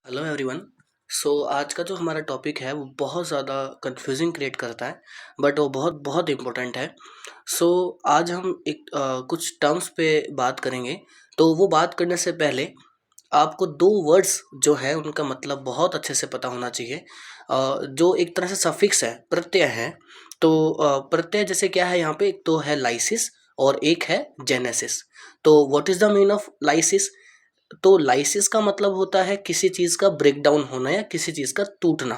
Hello everyone. आज का जो हमारा टॉपिक है वो बहुत ज़्यादा कंफ्यूजिंग क्रिएट करता है, बट वो बहुत बहुत इम्पोर्टेंट है। आज हम कुछ टर्म्स पे बात करेंगे। तो वो बात करने से पहले आपको दो वर्ड्स जो है उनका मतलब बहुत अच्छे से पता होना चाहिए। जो एक तरह से सफिक्स है, प्रत्यय है। प्रत्यय जैसे क्या है यहाँ पे, एक तो है लाइसिस और एक है जेनेसिस। तो what is the mean of lysis? तो लाइसिस का मतलब होता है किसी चीज़ का ब्रेक डाउन होना या किसी चीज़ का टूटना,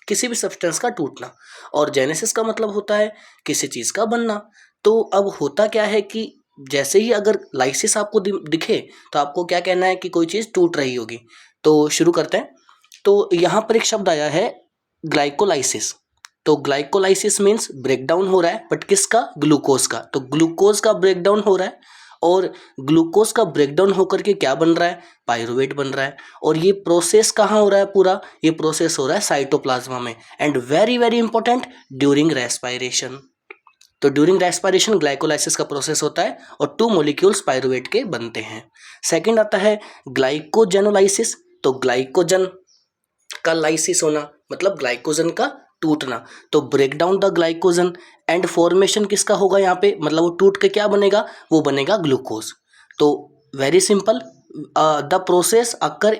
किसी भी सब्सटेंस का टूटना। और जेनेसिस का मतलब होता है किसी चीज़ का बनना। तो अब होता क्या है कि जैसे ही अगर लाइसिस आपको दिखे तो आपको क्या कहना है कि कोई चीज़ टूट रही होगी। तो शुरू करते हैं। तो यहाँ पर एक शब्द आया है ग्लाइकोलाइसिस। तो ग्लाइकोलाइसिस मीन्स ब्रेक डाउन हो रहा है, बट किसका? ग्लूकोज का। तो ग्लूकोज का ब्रेक डाउन हो रहा है और ग्लूकोज का ब्रेकडाउन होकर के क्या बन रहा है? पायरुवेट बन रहा है। और ये प्रोसेस कहाँ हो रहा है? पूरा ये प्रोसेस हो रहा है साइटोप्लाज्मा में। And very very important, during respiration. तो ड्यूरिंग रेस्पायरेशन ग्लाइकोलाइसिस का प्रोसेस होता है और टू मॉलिक्यूल्स पायरुवेट के बनते हैं। सेकंड आता है ग्लाइकोजेनोलाइसिस। तो ग्लाइकोजन का लाइसिस होना मतलब ग्लाइकोजन का टूटना। तो break down the glycogen and formation किसका होगा यहाँ पे? मतलब वो टूट के क्या बनेगा? वो बनेगा ग्लूकोज। तो very simple, the process occur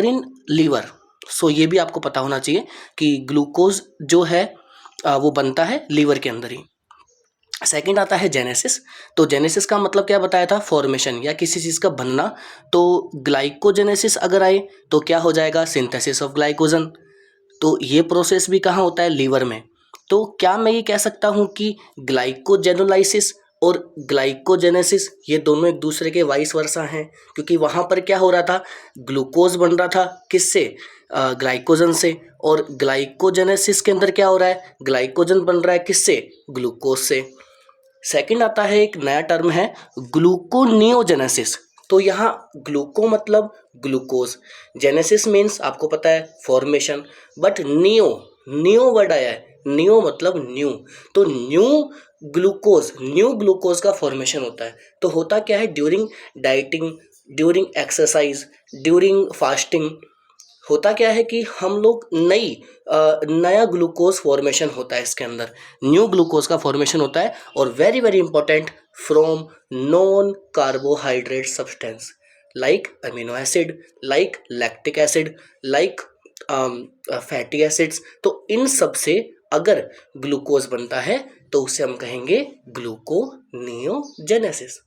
in liver. So ये भी आपको पता होना चाहिए कि ग्लूकोज जो है वो बनता है लीवर के अंदर ही। सेकंड आता है जेनेसिस। तो जेनेसिस का मतलब क्या बताया था? फॉर्मेशन या किसी चीज़ का बनना। तो ग्लाइकोजेनेसिस अगर आए तो क्या हो जाएगा? Synthesis of glycogen. तो ये प्रोसेस भी कहाँ होता है? लीवर में। तो क्या मैं ये कह सकता हूँ कि ग्लाइकोजेनोलाइसिस और ग्लाइकोजेनेसिस ये दोनों एक दूसरे के वाइस वर्सा हैं? क्योंकि वहाँ पर क्या हो रहा था? ग्लूकोज बन रहा था किससे? ग्लाइकोजन से। और ग्लाइकोजेनेसिस के अंदर क्या हो रहा है? ग्लाइकोजन बन रहा है किससे? ग्लूकोज से। सेकंड आता है, एक नया टर्म है ग्लूकोनियोजेनेसिस। तो यहाँ ग्लूको मतलब ग्लूकोज, जेनेसिस मीन्स आपको पता है formation, but neo, neo word आया है। नियो मतलब न्यू। तो न्यू ग्लूकोज का फॉर्मेशन होता है। तो होता क्या है? During dieting, during exercise, during fasting होता क्या है कि हम लोग नया ग्लूकोज फॉर्मेशन होता है इसके अंदर, न्यू ग्लूकोज का फॉर्मेशन होता है। और very very important, from non carbohydrate substance like amino acid, like lactic acid, like fatty acids. तो इन सब से अगर ग्लूकोज बनता है तो उसे हम कहेंगे ग्लूकोनियोजेनेसिस।